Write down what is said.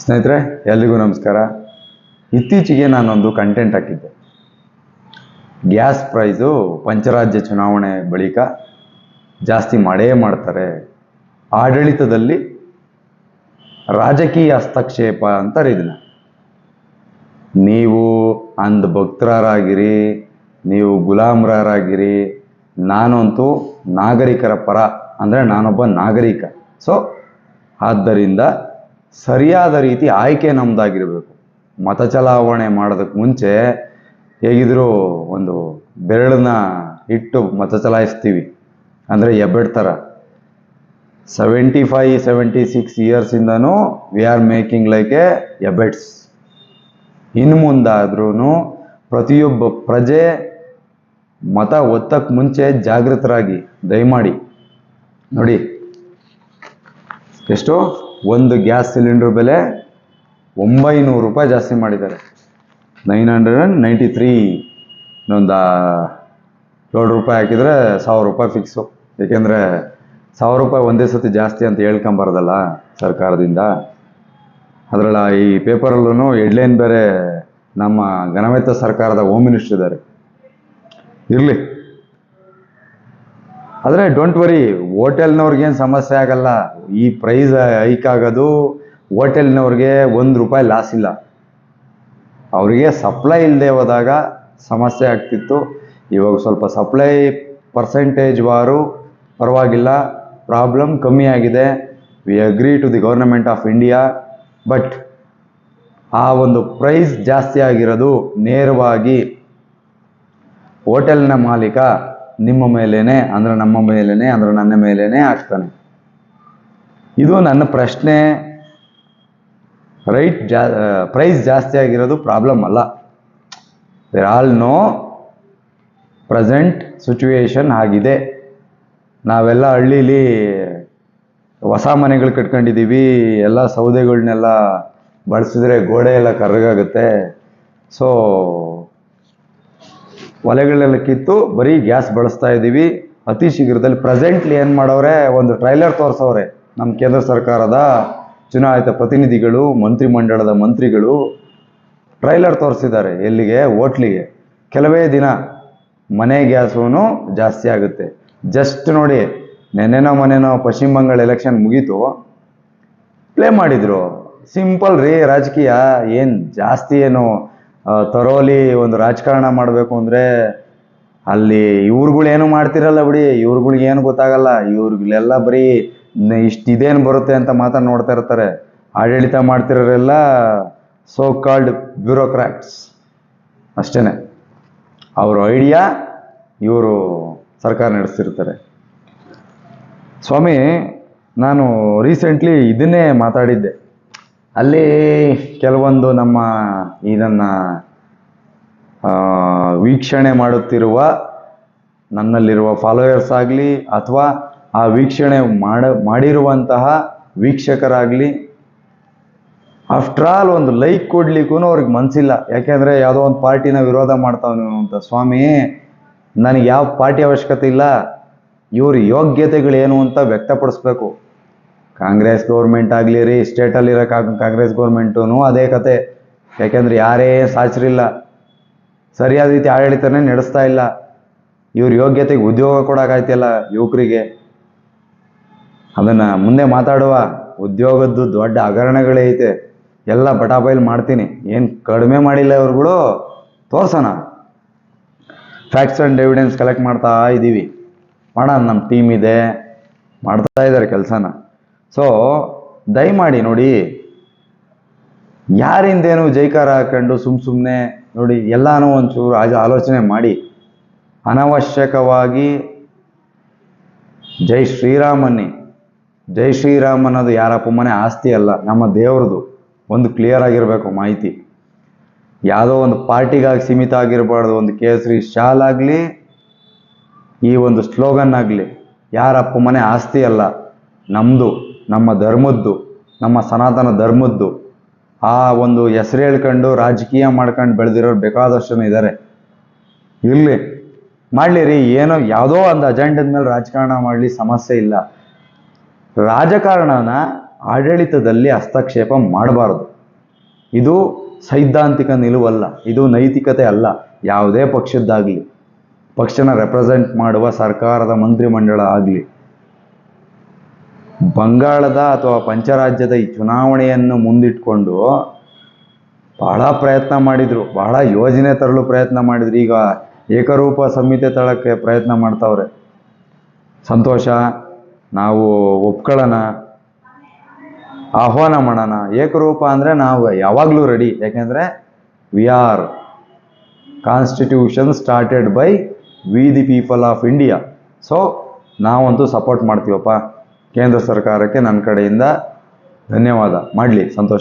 ಸ್ನೇಹಿತರೆ, ಎಲ್ರಿಗೂ ನಮಸ್ಕಾರ. ಇತ್ತೀಚೆಗೆ ನಾನೊಂದು ಕಂಟೆಂಟ್ ಹಾಕಿದ್ದೆ. ಗ್ಯಾಸ್ ಪ್ರೈಸು ಪಂಚರಾಜ್ಯ ಚುನಾವಣೆ ಬಳಿಕ ಜಾಸ್ತಿ ಮಾಡೇ ಮಾಡ್ತಾರೆ, ಆಡಳಿತದಲ್ಲಿ ರಾಜಕೀಯ ಹಸ್ತಕ್ಷೇಪ ಅಂತಾರೆ ಇದನ್ನ. ನೀವು ಅಂಧ ಭಕ್ತರಾಗಿರಿ, ನೀವು ಗುಲಾಮ್ರಾಗಿರಿ, ನಾನಂತೂ ನಾಗರಿಕರ ಪರ, ಅಂದರೆ ನಾನೊಬ್ಬ ನಾಗರಿಕ. ಸೊ ಆದ್ದರಿಂದ ಸರಿಯಾದ ರೀತಿ ಆಯ್ಕೆ ನಮ್ಮದಾಗಿರಬೇಕು. ಮತ ಚಲಾವಣೆ ಮಾಡೋದಕ್ಕೆ ಮುಂಚೆ ಹೇಗಿದ್ರು ಒಂದು ಬೆರಳನ್ನ ಇಟ್ಟು ಮತ ಚಲಾಯಿಸ್ತೀವಿ, ಅಂದರೆ ಎಬ್ಬೆಡ್ ಥರ. 75-76 ಇಯರ್ಸಿಂದನೂ ವಿ ಆರ್ ಮೇಕಿಂಗ್ ಲೈಕ್ ಎಬ್ಬೆಡ್ಸ್. ಇನ್ನು ಮುಂದಾದ್ರೂ ಪ್ರತಿಯೊಬ್ಬ ಪ್ರಜೆ ಮತ ಒತ್ತಕ್ಕೆ ಮುಂಚೆ ಜಾಗೃತರಾಗಿ ದಯಮಾಡಿ. ನೋಡಿ, ಎಷ್ಟು ಒಂದು ಗ್ಯಾಸ್ ಸಿಲಿಂಡರ್ ಬೆಲೆ 900 ರೂಪಾಯಿ ಜಾಸ್ತಿ ಮಾಡಿದ್ದಾರೆ. 993. ಇನ್ನೊಂದು 7 ರೂಪಾಯಿ ಹಾಕಿದರೆ 1000 ರೂಪಾಯಿ ಫಿಕ್ಸು. ಏಕೆಂದರೆ 1000 ರೂಪಾಯಿ ಒಂದೇ ಸತಿ ಜಾಸ್ತಿ ಅಂತ ಹೇಳ್ಕೊಂಬಾರ್ದಲ್ಲ ಸರ್ಕಾರದಿಂದ. ಅದರಲ್ಲಿ ಈ ಪೇಪರಲ್ಲೂ ಹೆಡ್ಲೈನ್ ಬೇರೆ ನಮ್ಮ ಘನವೆತ್ತ ಸರ್ಕಾರದ ಹೋಮ್ ಮಿನಿಸ್ಟರ್ ಇದ್ದಾರೆ. ಇರಲಿ, ಆದರೆ ಡೋಂಟ್ ವರಿ, ಹೋಟೆಲ್ನವ್ರಿಗೇನು ಸಮಸ್ಯೆ ಆಗಲ್ಲ. ಈ ಪ್ರೈಸ್ ಹೈಕ್ ಆಗೋದು ಹೋಟೆಲ್ನವ್ರಿಗೆ 1 ರೂಪಾಯಿ ಲಾಸ್ ಇಲ್ಲ. ಅವರಿಗೆ ಸಪ್ಲೈ ಇಲ್ಲದೆ ಹೋದಾಗ ಸಮಸ್ಯೆ ಆಗ್ತಿತ್ತು. ಇವಾಗ ಸ್ವಲ್ಪ ಸಪ್ಲೈ ಪರ್ಸೆಂಟೇಜ್ ವಾರು ಪರವಾಗಿಲ್ಲ, ಪ್ರಾಬ್ಲಮ್ ಕಮ್ಮಿ ಆಗಿದೆ. We agree to the government of India. But ಆ ಒಂದು ಪ್ರೈಸ್ ಜಾಸ್ತಿ ಆಗಿರೋದು ನೇರವಾಗಿ ಹೋಟೆಲ್ನ ಮಾಲೀಕ ನಿಮ್ಮ ಮೇಲೇನೆ, ಅಂದರೆ ನಮ್ಮ ಮೇಲೇನೆ, ಅಂದರೆ ನನ್ನ ಮೇಲೇನೆ ಆಗ್ತಾನೆ. ಇದು ನನ್ನ ಪ್ರಶ್ನೆ. ಪ್ರೈಸ್ ಜಾಸ್ತಿ ಆಗಿರೋದು ಪ್ರಾಬ್ಲಮ್ ಅಲ್ಲ. There all no present situation ಆಗಿದೆ. ನಾವೆಲ್ಲ ಹಳ್ಳೀಲಿ ಹೊಸ ಮನೆಗಳು ಕಟ್ಕೊಂಡಿದ್ದೀವಿ, ಎಲ್ಲ ಸೌದೆಗಳನ್ನೆಲ್ಲ ಬಳಸಿದ್ರೆ ಗೋಡೆ ಎಲ್ಲ ಕರ್ರಗಾಗುತ್ತೆ. ಸೊ ಒಲೆಗಳೆಲ್ಲ ಕಿತ್ತು ಬರೀ ಗ್ಯಾಸ್ ಬಳಸ್ತಾ ಇದ್ದೀವಿ. ಅತಿ ಶೀಘ್ರದಲ್ಲಿ ಪ್ರೆಸೆಂಟ್ಲಿ ಏನು ಮಾಡವ್ರೆ, ಒಂದು ಟ್ರೈಲರ್ ತೋರಿಸವ್ರೆ ನಮ್ಮ ಕೇಂದ್ರ ಸರ್ಕಾರದ ಚುನಾಯಿತ ಪ್ರತಿನಿಧಿಗಳು, ಮಂತ್ರಿಮಂಡಲದ ಮಂತ್ರಿಗಳು ಟ್ರೈಲರ್ ತೋರಿಸಿದ್ದಾರೆ. ಎಲ್ಲಿಗೆ? ಹೋಟ್ಲಿಗೆ. ಕೆಲವೇ ದಿನ ಮನೆ ಗ್ಯಾಸೂ ಜಾಸ್ತಿ ಆಗುತ್ತೆ. ಜಸ್ಟ್ ನೋಡಿ, ನೆನ್ನೆನೋ ಮನೆನೋ ಪಶ್ಚಿಮ ಬಂಗಾಳ ಎಲೆಕ್ಷನ್ ಮುಗೀತು, ಪ್ಲೇ ಮಾಡಿದರು. ಸಿಂಪಲ್ ರೀ ರಾಜಕೀಯ. ಏನು ಜಾಸ್ತಿ ಏನು ತರೋಲಿ ಒಂದು ರಾಜಕಾರಣ ಮಾಡಬೇಕು ಅಂದರೆ ಅಲ್ಲಿ ಇವ್ರುಗಳೇನು ಮಾಡ್ತಿರಲ್ಲ ಬಿಡಿ, ಇವ್ರುಗಳಿಗೇನು ಗೊತ್ತಾಗಲ್ಲ. ಇವ್ರಿಗೆಲ್ಲ ಬರೀ ಇದೇನು ಬರುತ್ತೆ ಅಂತ ಮಾತ್ರ ನೋಡ್ತಾ ಇರ್ತಾರೆ. ಆಡಳಿತ ಮಾಡ್ತಿರೋರೆಲ್ಲ ಸೋ ಕಾಲ್ಡ್ ಬ್ಯೂರೋಕ್ರಾಟ್ಸ್ ಅಷ್ಟೇ. ಅವ್ರ ಐಡಿಯಾ ಇವರು ಸರ್ಕಾರ ನಡೆಸ್ತಿರ್ತಾರೆ. ಸ್ವಾಮಿ, ನಾನು ರೀಸೆಂಟ್ಲಿ ಇದನ್ನೇ ಮಾತಾಡಿದ್ದೆ. ಅಲ್ಲಿ ಕೆಲವೊಂದು ನಮ್ಮ ಇದನ್ನು ವೀಕ್ಷಣೆ ಮಾಡುತ್ತಿರುವ ನನ್ನಲ್ಲಿರುವ ಫಾಲೋಯರ್ಸ್ ಆಗಲಿ, ಅಥವಾ ಆ ವೀಕ್ಷಣೆ ಮಾಡಿರುವಂತಹ ವೀಕ್ಷಕರಾಗಲಿ, ಆಫ್ಟರ್ ಆಲ್ ಒಂದು ಲೈಕ್ ಕೊಡ್ಲಿಕ್ಕೂ ಅವ್ರಿಗೆ ಮನಸ್ಸಿಲ್ಲ. ಯಾಕೆಂದರೆ ಯಾವುದೋ ಒಂದು ಪಾರ್ಟಿನ ವಿರೋಧ ಮಾಡ್ತಾವ್ ನೀವು ಅಂತ. ಸ್ವಾಮಿ, ನನಗೆ ಯಾವ ಪಾರ್ಟಿ ಅವಶ್ಯಕತೆ ಇಲ್ಲ. ಇವ್ರ ಯೋಗ್ಯತೆಗಳೇನು ಅಂತ ವ್ಯಕ್ತಪಡಿಸ್ಬೇಕು. ಕಾಂಗ್ರೆಸ್ ಗೌರ್ಮೆಂಟ್ ಆಗಲಿ ರೀ, ಸ್ಟೇಟಲ್ಲಿರೋ ಕಾಂಗ್ರೆಸ್ ಗೌರ್ಮೆಂಟೂ ಅದೇ ಕತೆ. ಯಾಕೆಂದರೆ ಯಾರೇ ಸಾಚರಿಲ್ಲ, ಸರಿಯಾದ ರೀತಿ ಆಡಳಿತನೇ ನಡೆಸ್ತಾ ಇಲ್ಲ. ಇವ್ರ ಯೋಗ್ಯತೆಗೆ ಉದ್ಯೋಗ ಕೊಡೋಕ್ಕಾಯ್ತಿಲ್ಲ ಯುವಕರಿಗೆ. ಅದನ್ನು ಮುಂದೆ ಮಾತಾಡುವ. ಉದ್ಯೋಗದ್ದು ದೊಡ್ಡ ಹಗರಣಗಳೇ ಐತೆ, ಎಲ್ಲ ಬಟಾಬೈಲ್ ಮಾಡ್ತೀನಿ. ಏನು ಕಡಿಮೆ ಮಾಡಿಲ್ಲ ಇವ್ರುಗಳು, ತೋರ್ಸೋಣ. ಫ್ಯಾಕ್ಟ್ಸ್ ಆ್ಯಂಡ್ ಎವಿಡೆನ್ಸ್ ಕಲೆಕ್ಟ್ ಮಾಡ್ತಾ ಇದ್ದೀವಿ. ಮಾಡೋಣ, ನಮ್ಮ ಟೀಮ್ ಇದೆ, ಮಾಡ್ತಾ ಇದ್ದಾರೆ ಕೆಲಸನ. ಸೊ ದಯಮಾಡಿ ನೋಡಿ, ಯಾರಿಂದೇನು ಜೈಕಾರ ಹಾಕೊಂಡು ಸುಮ್ಮನೆ ನೋಡಿ, ಎಲ್ಲನೂ ಒಂಚೂರು ಆಲೋಚನೆ ಮಾಡಿ. ಅನವಶ್ಯಕವಾಗಿ ಜೈ ಶ್ರೀರಾಮನ್ನಿ. ಜೈ ಶ್ರೀರಾಮ್ ಅನ್ನೋದು ಯಾರಪ್ಪ ಮನೆ ಆಸ್ತಿ ಅಲ್ಲ, ನಮ್ಮ ದೇವ್ರದ್ದು. ಒಂದು ಕ್ಲಿಯರ್ ಆಗಿರಬೇಕು ಮಾಹಿತಿ. ಯಾವುದೋ ಒಂದು ಪಾರ್ಟಿಗಾಗಿ ಸೀಮಿತ ಆಗಿರಬಾರ್ದು. ಒಂದು ಕೇಸರಿ ಶಾಲ್ ಆಗಲಿ, ಈ ಒಂದು ಸ್ಲೋಗನ್ ಆಗಲಿ, ಯಾರಪ್ಪ ಮನೆ ಆಸ್ತಿ ಅಲ್ಲ, ನಮ್ಮದು, ನಮ್ಮ ಧರ್ಮದ್ದು, ನಮ್ಮ ಸನಾತನ ಧರ್ಮದ್ದು. ಆ ಒಂದು ಹೆಸರು ಹೇಳ್ಕೊಂಡು ರಾಜಕೀಯ ಮಾಡ್ಕೊಂಡು ಬೆಳೆದಿರೋರು ಬೇಕಾದಷ್ಟು ಇದ್ದಾರೆ. ಇರಲಿ, ಮಾಡಲಿ ರೀ. ಏನೋ ಯಾವುದೋ ಒಂದು ಅಜೆಂಡದ ಮೇಲೆ ರಾಜಕಾರಣ ಮಾಡಲಿ, ಸಮಸ್ಯೆ ಇಲ್ಲ. ರಾಜಕಾರಣನ ಆಡಳಿತದಲ್ಲಿ ಹಸ್ತಕ್ಷೇಪ ಮಾಡಬಾರದು. ಇದು ಸೈದ್ಧಾಂತಿಕ ನಿಲುವಲ್ಲ, ಇದು ನೈತಿಕತೆ ಅಲ್ಲ. ಯಾವುದೇ ಪಕ್ಷದ್ದಾಗಲಿ, ಪಕ್ಷನ ರೆಪ್ರೆಸೆಂಟ್ ಮಾಡುವ ಸರ್ಕಾರದ ಮಂತ್ರಿಮಂಡಲ ಆಗಲಿ, ಬಂಗಾಳದ ಅಥವಾ ಪಂಚರಾಜ್ಯದ ಈ ಚುನಾವಣೆಯನ್ನು ಮುಂದಿಟ್ಕೊಂಡು ಬಹಳ ಪ್ರಯತ್ನ ಮಾಡಿದರು, ಬಹಳ ಯೋಜನೆ ತರಲು ಪ್ರಯತ್ನ ಮಾಡಿದ್ರು. ಈಗ ಏಕರೂಪ ಸಂಹಿತೆ ತಳಕ್ಕೆ ಪ್ರಯತ್ನ ಮಾಡ್ತಾವ್ರೆ. ಸಂತೋಷ, ನಾವು ಒಪ್ಕೊಳ್ಳೋಣ, ಆಹ್ವಾನ ಮಾಡೋಣ. ಏಕರೂಪ ಅಂದರೆ ನಾವು ಯಾವಾಗಲೂ ರೆಡಿ. ಯಾಕೆಂದರೆ we are constitution started by V the people of India. So ನಾವಂತೂ ಸಪೋರ್ಟ್ ಮಾಡ್ತೀವಪ್ಪ. ಕೇಂದ್ರ ಸರ್ಕಾರಕ್ಕೆ ನನ್ನ ಕಡೆಯಿಂದ ಧನ್ಯವಾದ. ಮಾಡಲಿ, ಸಂತೋಷ.